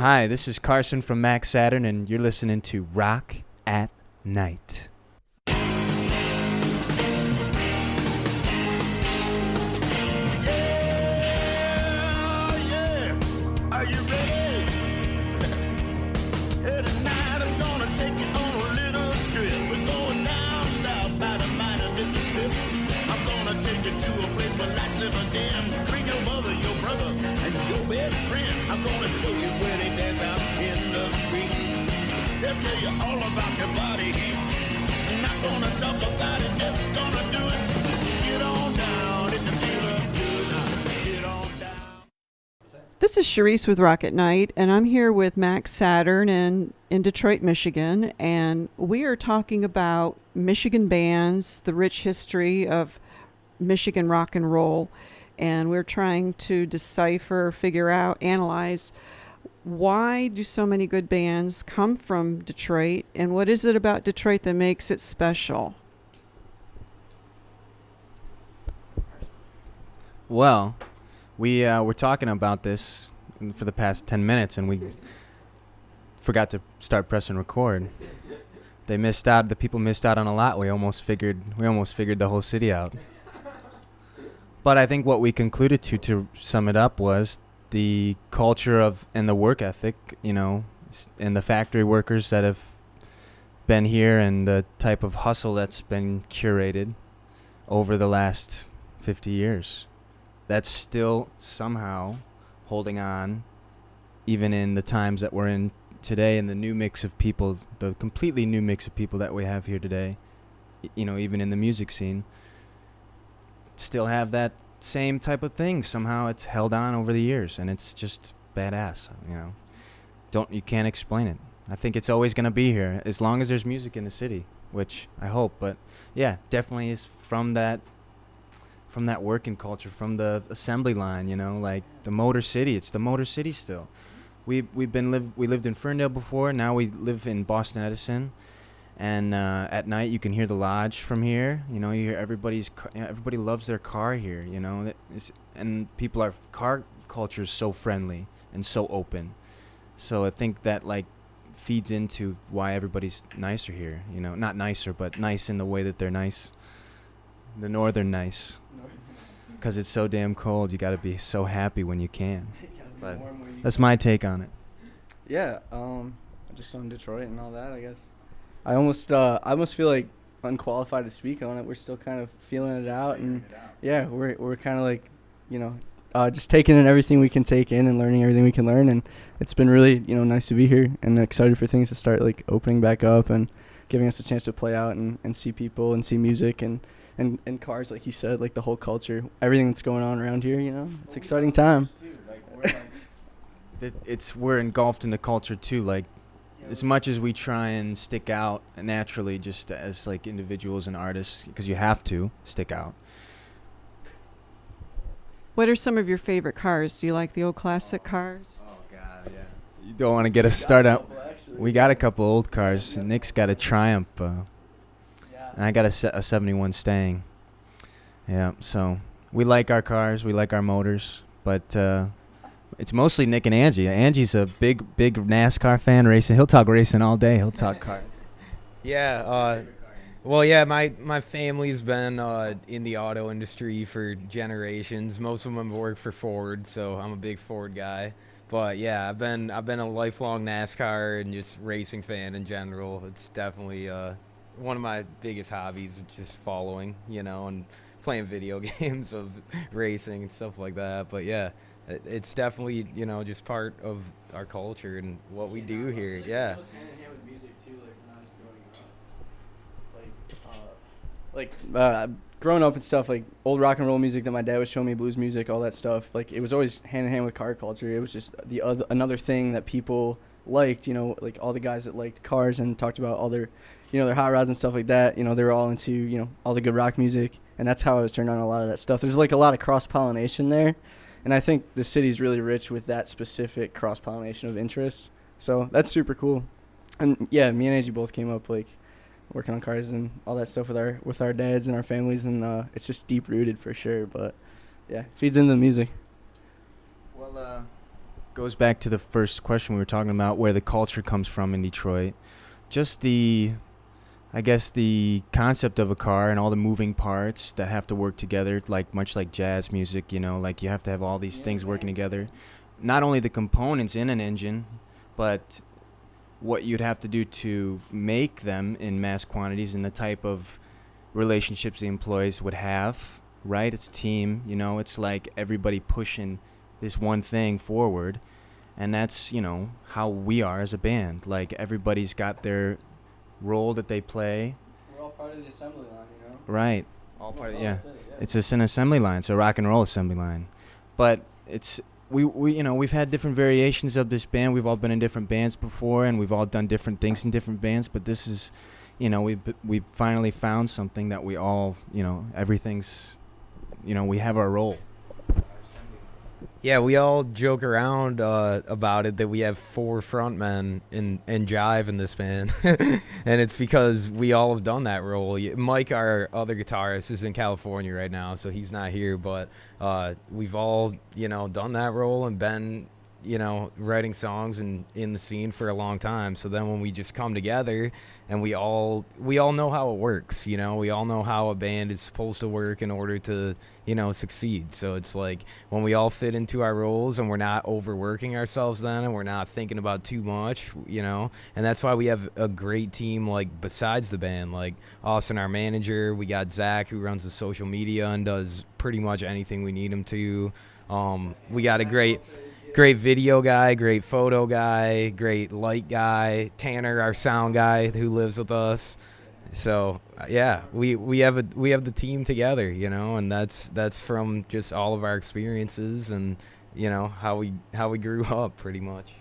Hi, this is Carson from Mac Saturn, and you're listening to Rock at Night. Are you ready? Tonight I'm gonna take you on a little trip. We're going down south by the mighty Mississippi. I'm gonna take you to a place where lights live again. Bring your mother, your brother, and your best friend. I'm gonna show you where they dance out in the street. They'll tell you all about your body heat. I'm not gonna talk about it, just gonna do it. Get on down, if you feel up good, get on down. This is Charisse with Rocket Night, and I'm here with Mac Saturn in Detroit, Michigan, and we are talking about Michigan bands, the rich history of Michigan rock and roll, and we're trying to decipher, figure out, analyze why do so many good bands come from Detroit, and what is it about Detroit that makes it special? Well, we were talking about this for the past 10 minutes, and we forgot to start pressing record. The people missed out on a lot. We almost figured the whole city out. But I think what we concluded to sum it up, was the culture and the work ethic, and the factory workers that have been here, and the type of hustle that's been curated over the last 50 years. That's still somehow holding on, even in the times that we're in today, and the new mix of people, the completely new mix of people that we have here today, even in the music scene, still have that same type of thing. Somehow it's held on over the years, and it's just badass, You can't explain it. I think it's always going to be here, as long as there's music in the city, which I hope, but yeah, definitely is from that working culture, from the assembly line, like the Motor City. It's the Motor City still. We lived in Ferndale before. Now we live in Boston Edison, and at night you can hear the Lodge from here. You hear everybody loves their car here. And car culture is so friendly and so open. So I think that feeds into why everybody's nicer here. Not nicer, but nice in the way that they're nice. The northern nice. Because it's so damn cold, you got to be so happy when you can. But that's my take on it. Yeah, just on Detroit and all that, I guess. I almost feel like unqualified to speak on it. We're still kind of feeling it out, and yeah, we're kind of just taking in everything we can take in and learning everything we can learn, and it's been really nice to be here and excited for things to start opening back up and giving us a chance to play out and see people and see music and cars, like you said, the whole culture, everything that's going on around here, it's an exciting time. We're engulfed in the culture too, as much as we try and stick out naturally, just as individuals and artists, because you have to stick out. What are some of your favorite cars? Do you like the old classic cars? Oh God, yeah. You don't want to get us started out. We got a couple old cars. Nick's got a Triumph. And I got a 71 Stang. Yeah, so we like our cars, we like our motors, but it's mostly Nick and Angie. Angie's a big NASCAR fan, racing. He'll talk racing all day. He'll talk cars. Yeah, well, yeah, my family's been in the auto industry for generations. Most of them have worked for Ford, so I'm a big Ford guy. But yeah, I've been a lifelong NASCAR and just racing fan in general. It's definitely one of my biggest hobbies, just following, and playing video games of racing and stuff like that. But yeah, it's definitely, just part of our culture and what we do here. Yeah. Growing up and stuff, old rock and roll music that my dad was showing me, blues music, all that stuff, it was always hand in hand with car culture. It was just another thing that people liked, all the guys that liked cars and talked about all their their hot rods and stuff like that. They were all into, all the good rock music, and that's how I was turned on a lot of that stuff. There's a lot of cross-pollination there, and I think the city's really rich with that specific cross-pollination of interests. So that's super cool. And yeah, me and Angie both came up working on cars and all that stuff with our dads and our families, and it's just deep-rooted for sure. But yeah, feeds into the music. Well, goes back to the first question we were talking about, where the culture comes from in Detroit. Just I guess the concept of a car and all the moving parts that have to work together, like much like jazz music, like you have to have all these things working together. Not only the components in an engine, but what you'd have to do to make them in mass quantities and the type of relationships the employees would have, right? It's team, it's like everybody pushing this one thing forward. And that's, how we are as a band. Like, everybody's got their role that they play. We're all part of the assembly line, Right. All part of, yeah. It's an assembly line. It's a rock and roll assembly line. But it's, we've had different variations of this band. We've all been in different bands before, and we've all done different things in different bands. But this is, we've finally found something that we all, everything's, we have our role. Yeah, we all joke around about it that we have 4 frontmen and jive in this band. And it's because we all have done that role. Mike, our other guitarist, is in California right now, so he's not here. But we've all, done that role and been, writing songs and in the scene for a long time. So then when we just come together and we all know how it works, we all know how a band is supposed to work in order to, succeed. So it's like when we all fit into our roles and we're not overworking ourselves then, and we're not thinking about too much, and that's why we have a great team, like besides the band, like Austin, our manager. We got Zach, who runs the social media and does pretty much anything we need him to. We got a great video guy, great photo guy, great light guy, Tanner, our sound guy, who lives with us. So yeah, we have the team together, and that's from just all of our experiences and how we grew up pretty much.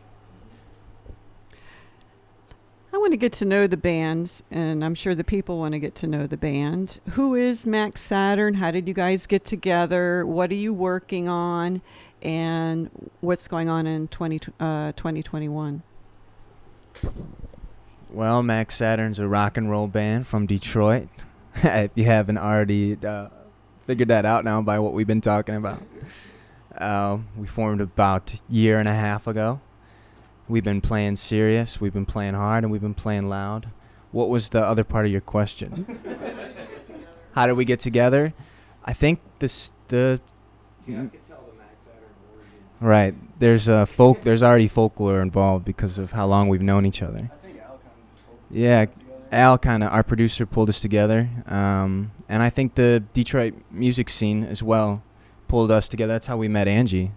I want to get to know the bands, and I'm sure the people want to get to know the band. Who is Mac Saturn? How did you guys get together? What are you working on? And what's going on in 2021? Well, Mac Saturn's a rock and roll band from Detroit. If you haven't already figured that out now by what we've been talking about. We formed about a year and a half ago. We've been playing serious, we've been playing hard, and we've been playing loud. What was the other part of your question? How did we get together? I think right. There's already folklore involved because of how long we've known each other. I think Al kind of Yeah, Al our producer, pulled us together. And I think the Detroit music scene as well pulled us together. That's how we met Angie.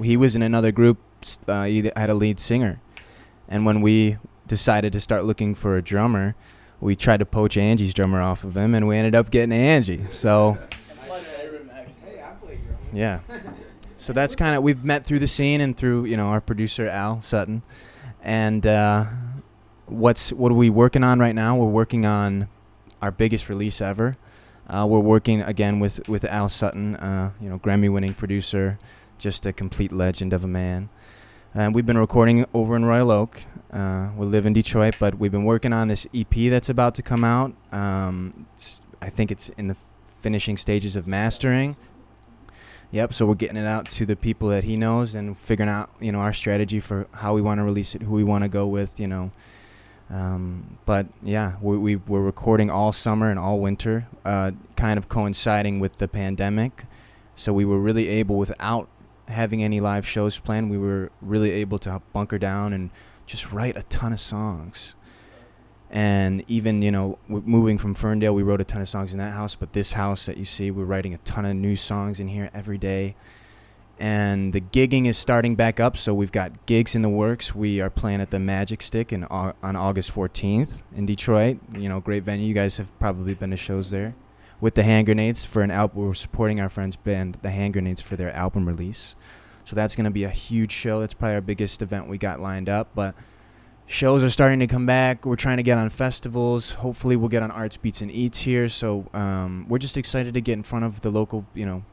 He was in another group. He had a lead singer. And when we decided to start looking for a drummer, we tried to poach Angie's drummer off of him, and we ended up getting Angie. So, That's my favorite Max. Hey, I play drums. yeah. So that's we've met through the scene and through, our producer, Al Sutton. And what are we working on right now? We're working on our biggest release ever. We're working, again, with Al Sutton, Grammy-winning producer, just a complete legend of a man. And we've been recording over in Royal Oak. We live in Detroit, but we've been working on this EP that's about to come out. I think it's in the finishing stages of mastering. Yep, so we're getting it out to the people that he knows and figuring out, our strategy for how we want to release it, who we want to go with, But, yeah, we're recording all summer and all winter, kind of coinciding with the pandemic. So we were really able, without having any live shows planned, we were really able to bunker down and just write a ton of songs. And even, moving from Ferndale, we wrote a ton of songs in that house. But this house that you see, we're writing a ton of new songs in here every day. And the gigging is starting back up, so we've got gigs in the works. We are playing at the Magic Stick on August 14th in Detroit. Great venue. You guys have probably been to shows there. With the Hand Grenades for an album. We're supporting our friends' band, the Hand Grenades, for their album release. So that's going to be a huge show. That's probably our biggest event we got lined up. But shows are starting to come back. We're trying to get on festivals. Hopefully we'll get on Arts, Beats, and Eats here. So we're just excited to get in front of the local,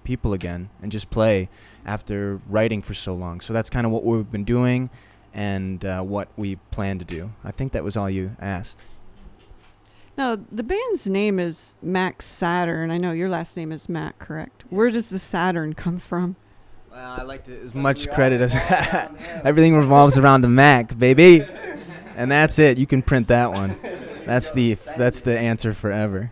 people again and just play after writing for so long. So that's kind of what we've been doing and what we plan to do. I think that was all you asked. Now, the band's name is Mac Saturn. I know your last name is Mac, correct? Where does the Saturn come from? I like to as much credit as everything revolves around the Mac, baby, and that's it. You can print that one. That's the answer forever.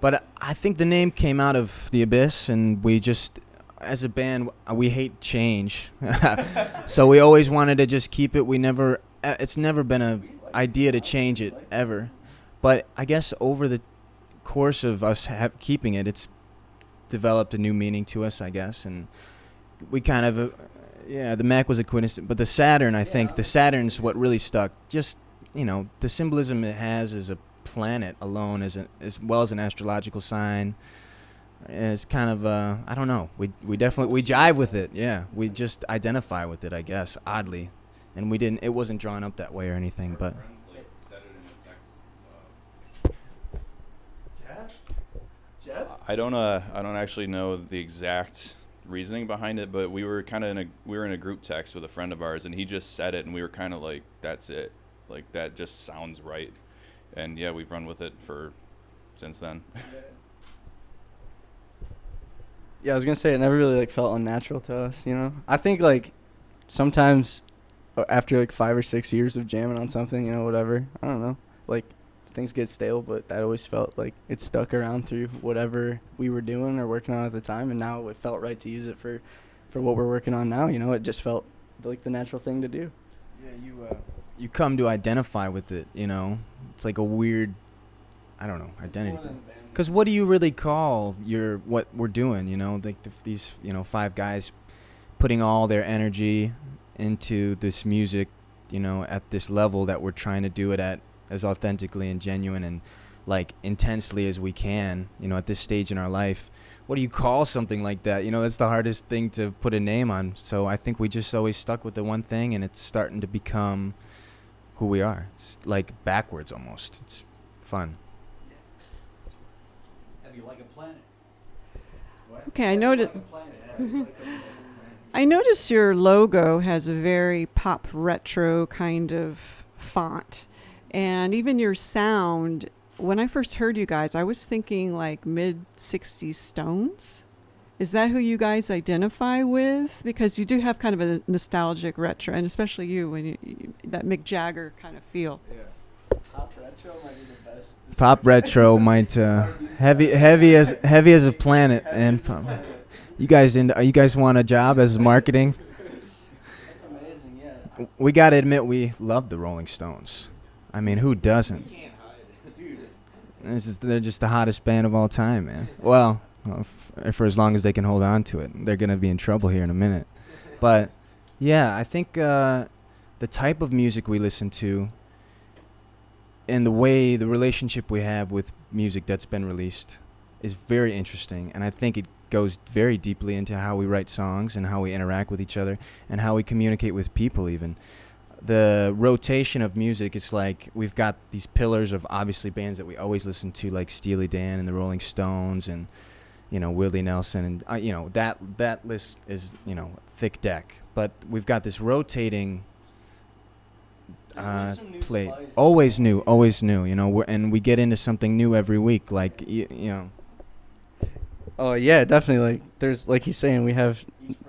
But I think the name came out of the abyss, and we just, as a band, we hate change, so we always wanted to just keep it. It's never been a idea to change it ever, but I guess over the course of us keeping it, it's developed a new meaning to us, I guess, and we kind of, the Mac was a coincidence, but the Saturn, I think, the Saturn's what really stuck. Just, the symbolism it has as a planet alone, as well as an astrological sign, is kind of, I don't know, we jive with it, yeah, we just identify with it, I guess, oddly, and it wasn't drawn up that way or anything, but. Jeff? I don't actually know the exact reasoning behind it, but we were kind of in a group text with a friend of ours, and he just said it, and we were kind of like, that's it, like that just sounds right, and yeah, we've run with it since then. Yeah, I was gonna say it never really like felt unnatural to us, I think like sometimes after like 5 or 6 years of jamming on something, whatever, I don't know, like things get stale, but that always felt like it stuck around through whatever we were doing or working on at the time, and now it felt right to use it for what we're working on now. It just felt like the natural thing to do. Yeah, you come to identify with it. It's like a weird, I don't know, identity thing. Because what do you really call what we're doing? Like these 5 guys putting all their energy into this music, at this level that we're trying to do it at, as authentically and genuine and like intensely as we can, at this stage in our life. What do you call something like that? That's the hardest thing to put a name on. So I think we just always stuck with the one thing, and it's starting to become who we are. It's like backwards almost. It's fun. Have you like a planet? What? Okay, I noticed. Planet. I notice your logo has a very pop retro kind of font. And even your sound, when I first heard you guys, I was thinking like mid-60s Stones. Is that who you guys identify with? Because you do have kind of a nostalgic retro, and especially you, when you that Mick Jagger kind of feel. Yeah. Pop retro might be the best. Pop retro might heavy as a planet. And you guys want a job as marketing? That's amazing, yeah. We got to admit we love the Rolling Stones. I mean, who doesn't? You can't hide it. Dude. They're just the hottest band of all time, man. Well, for as long as they can hold on to it. They're going to be in trouble here in a minute. But, yeah, I think the type of music we listen to and the relationship we have with music that's been released is very interesting. And I think it goes very deeply into how we write songs and how we interact with each other and how we communicate with people even. The rotation of music is like we've got these pillars of obviously bands that we always listen to, like Steely Dan and the Rolling Stones and Willie Nelson, and that list is thick deck. But we've got this rotating plate, always new, and we get into something new every week, like Oh yeah, definitely. Like there's, like he's saying, we have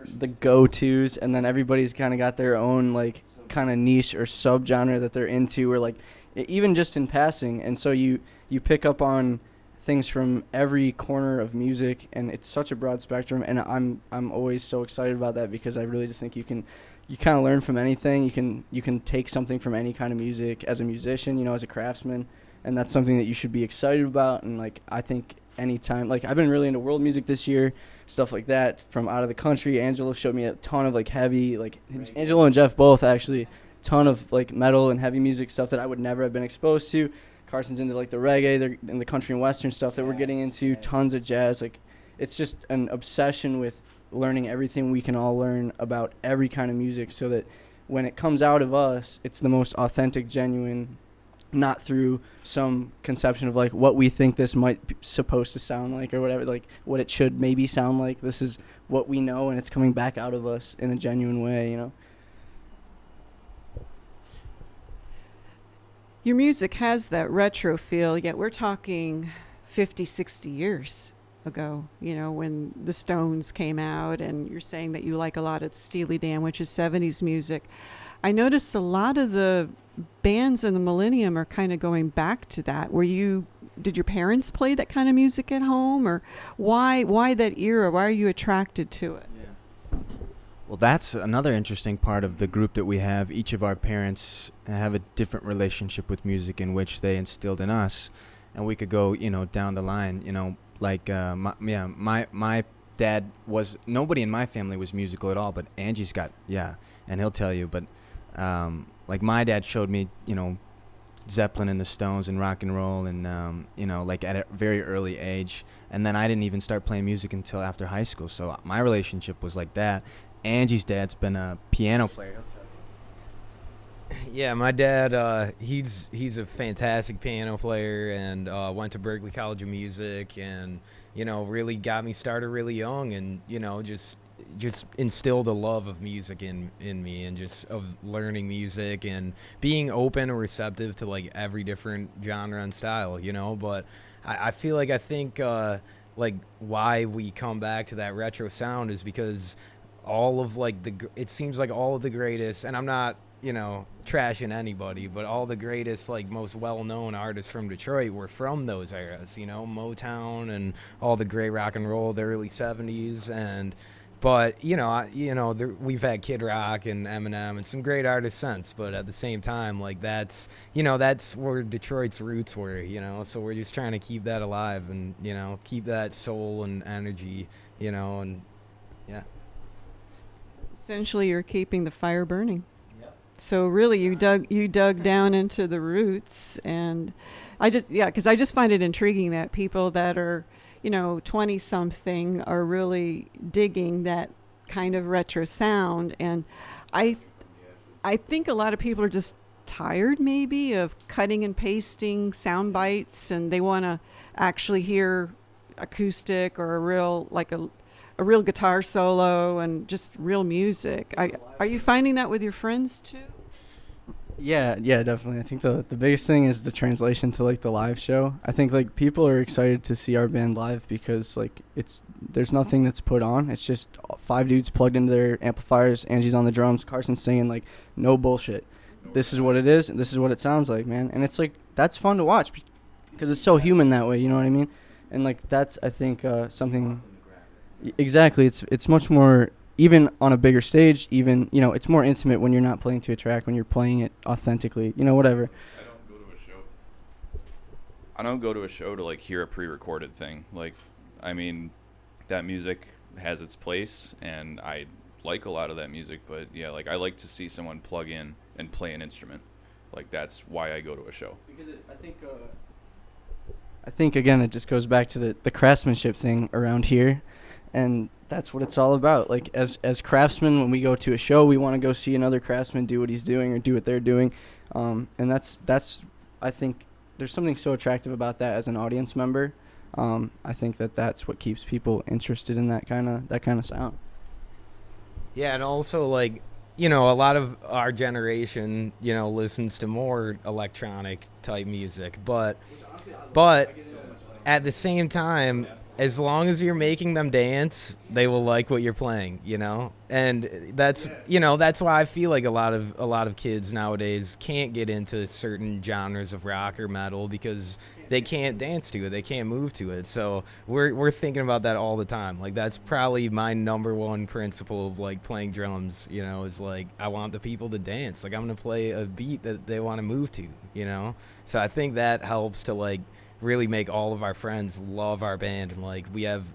the go-tos, and then everybody's kind of got their own like kind of niche or subgenre that they're into, or like even just in passing. And so you pick up on things from every corner of music, and it's such a broad spectrum. And I'm always so excited about that, because I really just think you kind of learn from anything. You can take something from any kind of music as a musician, as a craftsman, and that's something that you should be excited about. And like I think anytime, like I've been really into world music this year, stuff like that from out of the country. Angelo showed me a ton of like heavy, like Angelo and Jeff both actually, ton of like metal and heavy music stuff that I would never have been exposed to. Carson's into like the reggae, they're in the country and western stuff that we're getting into, tons of jazz. Like it's just an obsession with learning everything we can all learn about every kind of music, so that when it comes out of us, it's the most authentic, genuine, not through some conception of like what we think this might be supposed to sound like or whatever, like what it should maybe sound like. This is what we know, and it's coming back out of us in a genuine way, Your music has that retro feel, yet we're talking 50, 60 years. ago, you know, when the Stones came out, and you're saying that you like a lot of the Steely Dan, which is 70s music. I noticed a lot of the bands in the millennium are kind of going back to that. Did your parents play that kind of music at home, or why that era? Why are you attracted to it? Well, that's another interesting part of the group that we have. Each of our parents have a different relationship with music in which they instilled in us, and we could go, down the line. Like my dad was. Nobody in my family was musical at all, but Angie's got and he'll tell you. But like my dad showed me, Zeppelin and the Stones and rock and roll, and like at a very early age. And then I didn't even start playing music until after high school. So my relationship was like that. Angie's dad's been a piano player. Yeah, my dad, he's a fantastic piano player, and went to Berklee College of Music, and really got me started really young, and just instilled a love of music in me, and just of learning music and being open and receptive to like every different genre and style, But I feel like like why we come back to that retro sound is because all of like it seems like all of the greatest, and I'm not trashing anybody, but all the greatest like most well-known artists from Detroit were from those eras, Motown and all the great rock and roll, the early 70s. But we've had Kid Rock and Eminem and some great artists since. But at the same time, like that's where Detroit's roots were. So we're just trying to keep that alive, and keep that soul and energy. And yeah. Essentially, you're keeping the fire burning. Yep. So really, you dug down into the roots, and because I just find it intriguing that people that are 20-something are really digging that kind of retro sound. And I think a lot of people are just tired maybe of cutting and pasting sound bites, and they want to actually hear acoustic or a real guitar solo and just real music. Are you finding that with your friends too? Yeah, definitely. I think the biggest thing is the translation to like the live show. I think like people are excited to see our band live because like there's nothing that's put on. It's just 5 dudes plugged into their amplifiers. Angie's on the drums, Carson's singing, like no bullshit. This is what it is, and this is what it sounds like, man. And it's like that's fun to watch because it's so human that way. You know what I mean? And like that's I think something. Exactly. It's much more, even on a bigger stage, even, it's more intimate when you're not playing to a track, when you're playing it authentically, whatever. I don't go to a show to like hear a pre-recorded thing. Like, I mean, that music has its place, and I like a lot of that music, but yeah, like I like to see someone plug in and play an instrument. Like that's why I go to a show. Because I think again, it just goes back to the craftsmanship thing around here. And that's what it's all about. Like as craftsmen, when we go to a show, we want to go see another craftsman do what he's doing or do what they're doing. And that's I think there's something so attractive about that as an audience member. I think that's what keeps people interested in that kind of sound. Yeah, and also like a lot of our generation listens to more electronic type music, but at the same time, as long as you're making them dance, they will like what you're playing, and that's why I feel like a lot of kids nowadays can't get into certain genres of rock or metal because they can't dance to it, they can't move to it. So we're thinking about that all the time. Like that's probably my number one principle of like playing drums, is like I want the people to dance. Like I'm gonna play a beat that they want to move to, So I think that helps to like really make all of our friends love our band, and like we have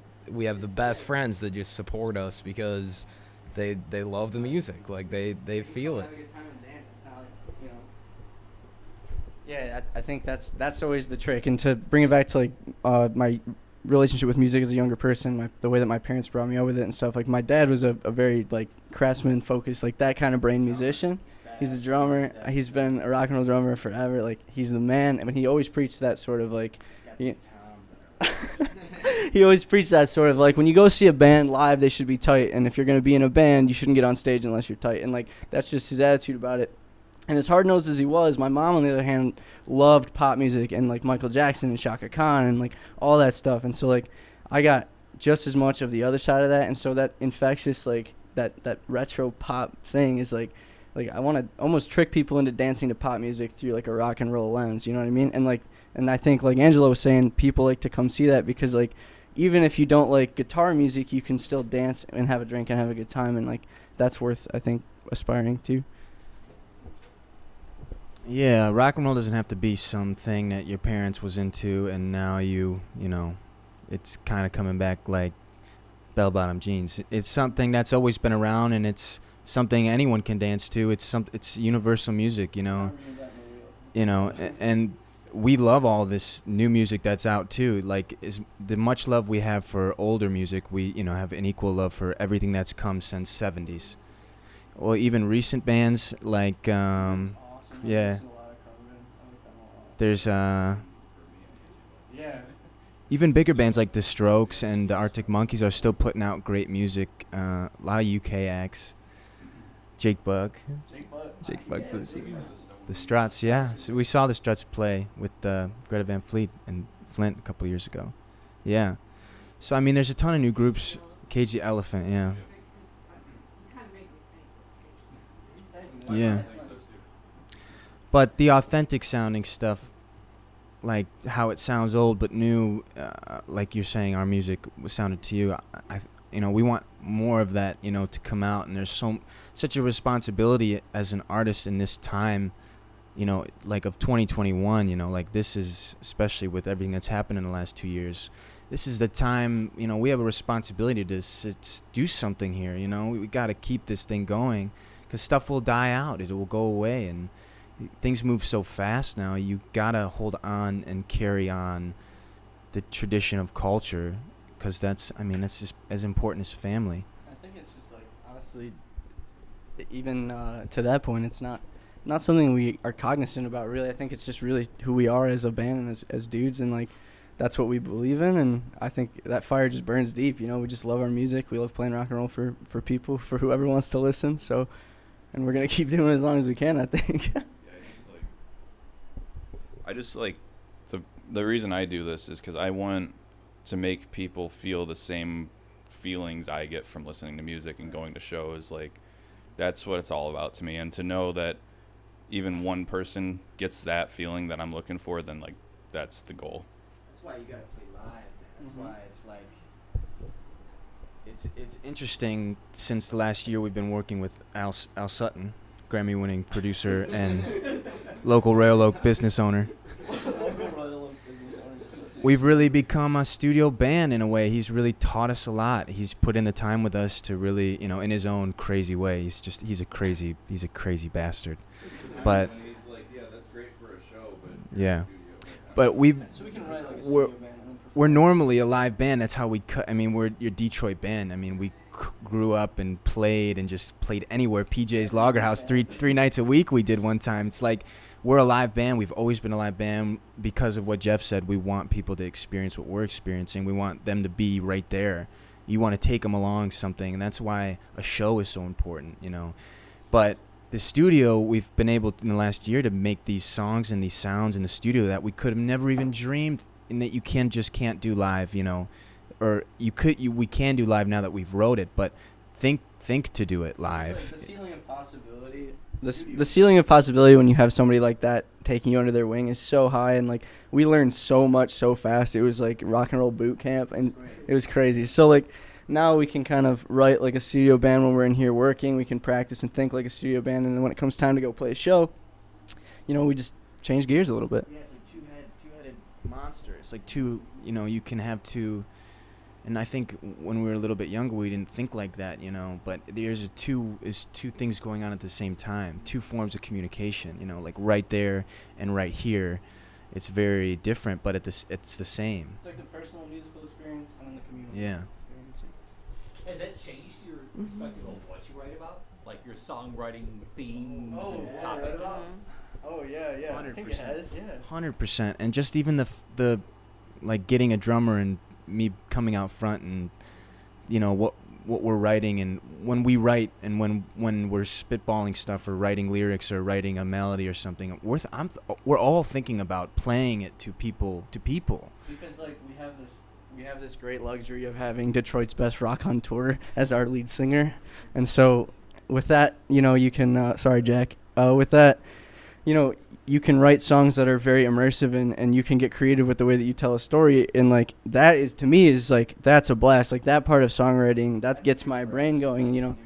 the best friends that just support us because they love the music, like they feel it. Yeah, I think that's always the trick. And to bring it back to like my relationship with music as a younger person, the way that my parents brought me up with it and stuff, like my dad was a very like craftsman focused, like that kind of brain musician. He's a drummer. He's been a rock and roll drummer forever. Like he's the man. I mean, he always preached that sort of like. He always preached that sort of like when you go see a band live, they should be tight, and if you're gonna be in a band, you shouldn't get on stage unless you're tight. And like that's just his attitude about it. And as hard-nosed as he was, my mom, on the other hand, loved pop music and like Michael Jackson and Shaka Khan and like all that stuff. And so like I got just as much of the other side of that, and so that infectious like that retro pop thing is like I want to almost trick people into dancing to pop music through like a rock and roll lens, you know what I mean? And I think like Angela was saying, people like to come see that because like even if you don't like guitar music, you can still dance and have a drink and have a good time, and like that's worth, I think, aspiring to. Yeah, rock and roll doesn't have to be something that your parents was into and now you know, it's kind of coming back like bell-bottom jeans. It's something that's always been around, and it's something anyone can dance to. It's universal music, you know. And we love all this new music that's out too. Like, is the much love we have for older music, we have an equal love for everything that's come since 70s. Well, even recent bands like yeah. There's even bigger bands like The Strokes and the Arctic Monkeys are still putting out great music. A lot of UK acts. Jake Bugg. The Struts, yeah. So we saw the Struts play with Greta Van Fleet and Flint a couple years ago. Yeah. So, I mean, there's a ton of new groups. Cage the Elephant, yeah. Yeah. But the authentic sounding stuff, like how it sounds old but new, like you're saying, our music sounded to you. We want more of that, to come out. And there's such a responsibility as an artist in this time, like of 2021. Like this is, especially with everything that's happened in the last 2 years, this is the time. We have a responsibility to do something here. We got to keep this thing going, because stuff will die out. It will go away, and things move so fast now. You gotta hold on and carry on the tradition of culture, because that's just as important as family. I think it's just like, honestly, even to that point, it's not something we are cognizant about, really. I think it's just really who we are as a band and as dudes, and like that's what we believe in. And I think that fire just burns deep. We just love our music. We love playing rock and roll for people, for whoever wants to listen. So, and we're gonna keep doing it as long as we can, I think. I just like the reason I do this is because I want to make people feel the same feelings I get from listening to music and going to shows. Like, that's what it's all about to me. And to know that even one person gets that feeling that I'm looking for, then like that's the goal. That's why you gotta play live, man. That's why it's like it's interesting. Since the last year, we've been working with Al Sutton, Grammy-winning producer and local Royal Oak business owner. We've really become a studio band in a way. He's really taught us a lot. He's put in the time with us to really, in his own crazy way. He's a crazy bastard. But he's like, yeah, that's great for a show, but yeah. But we're normally a live band. That's how we cut. We're your Detroit band. We grew up and just played anywhere. PJ's Lager House three nights a week we did one time. It's like we're a live band. We've always been a live band because of what Jeff said. We want people to experience what we're experiencing. We want them to be right there. You want to take them along something, and that's why a show is so important, But the studio, we've been able in the last year to make these songs and these sounds in the studio that we could have never even dreamed, and that you can't do live, or we can do live now that we've wrote it, but think to do it live. The ceiling of possibility. The ceiling of possibility when you have somebody like that taking you under their wing is so high, and like we learned so much so fast. It was like rock and roll boot camp, and it was crazy. So like now we can kind of write like a studio band when we're in here working. We can practice and think like a studio band, and then when it comes time to go play a show, we just change gears a little bit. Yeah, it's like two-headed monster. It's like two. You can have two. And I think when we were a little bit younger, we didn't think like that, But there's two things going on at the same time, two forms of communication, like right there and right here. It's very different, but it's the same. It's like the personal musical experience and then the community. Yeah. Has that changed your perspective on what you write about, like your songwriting themes and topics? Oh yeah. 100%. I think it has, yeah. 100%, and just even the like getting a drummer and me coming out front and what we're writing, and when we write and when we're spitballing stuff or writing lyrics or writing a melody or something, we're all thinking about playing it to people. Because like we we have this great luxury of having Detroit's best rock on tour as our lead singer. And so with that, you can, sorry, Jack, with that, you can write songs that are very immersive and you can get creative with the way that you tell a story. And like, that is, to me, is like, that's a blast. Like that part of songwriting, that gets my brain going,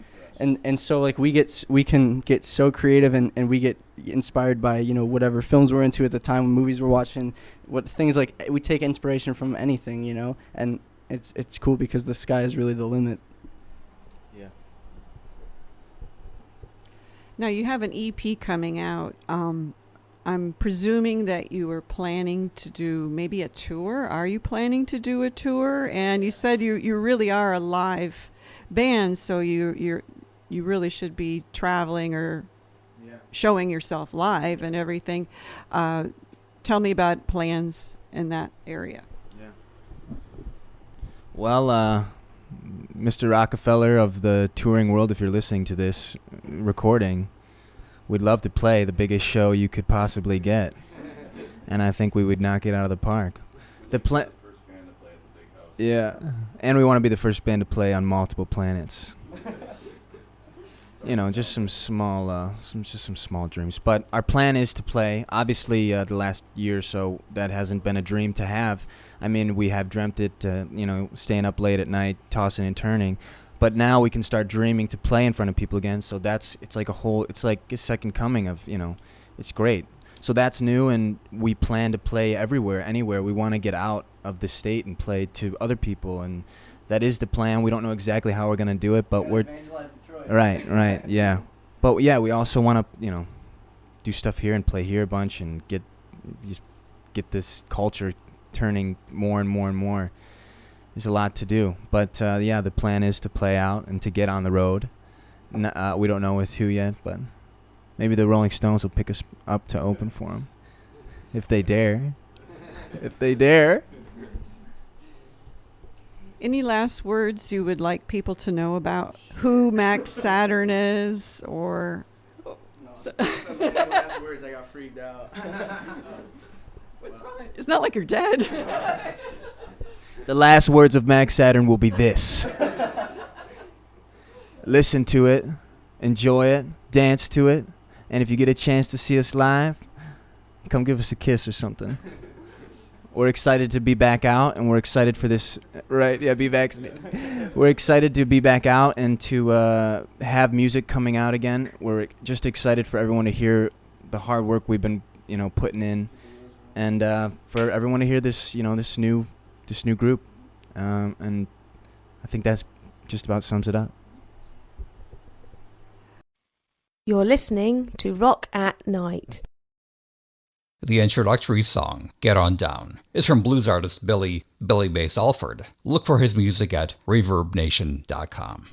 And so like we can get so creative and we get inspired by, whatever films we're into at the time, movies we're watching, what things like, we take inspiration from anything, and it's cool because the sky is really the limit. Yeah. Now you have an EP coming out. I'm presuming that you were planning to do maybe a tour. Are you planning to do a tour? And you said you really are a live band, so you really should be traveling or showing yourself live and everything. Tell me about plans in that area. Yeah. Well, Mr. Rockefeller of the touring world, if you're listening to this recording, we'd love to play the biggest show you could possibly get, and I think we would knock it out of the park. Yeah, and we want to be the first band to play on multiple planets. Just some small dreams. But our plan is to play. Obviously, the last year or so, that hasn't been a dream to have. I mean, we have dreamt it, staying up late at night, tossing and turning. But now we can start dreaming to play in front of people again. So it's like a second coming of, it's great. So that's new, and we plan to play everywhere, anywhere. We want to get out of the state and play to other people, and that is the plan. We don't know exactly how we're going to do it, but we're... Right, yeah. But yeah, we also want to, do stuff here and play here a bunch and get this culture turning more and more and more. There's a lot to do. But the plan is to play out and to get on the road. We don't know with who yet, but maybe the Rolling Stones will pick us up to open for them. If they dare. If they dare. Any last words you would like people to know about who Mac Saturn is, or? No, last words, I got freaked out. What's wrong? It's not like you're dead. The last words of Mac Saturn will be this. Listen to it, enjoy it, dance to it, and if you get a chance to see us live, come give us a kiss or something. We're excited to be back out, and we're excited for this. Right? Yeah, be vaccinated. We're excited to be back out and to have music coming out again. We're just excited for everyone to hear the hard work we've been, putting in, and for everyone to hear this, this new group. And I think that's just about sums it up. You're listening to Rock at Night. The introductory song, Get On Down, is from blues artist Billy Bass Alford. Look for his music at ReverbNation.com.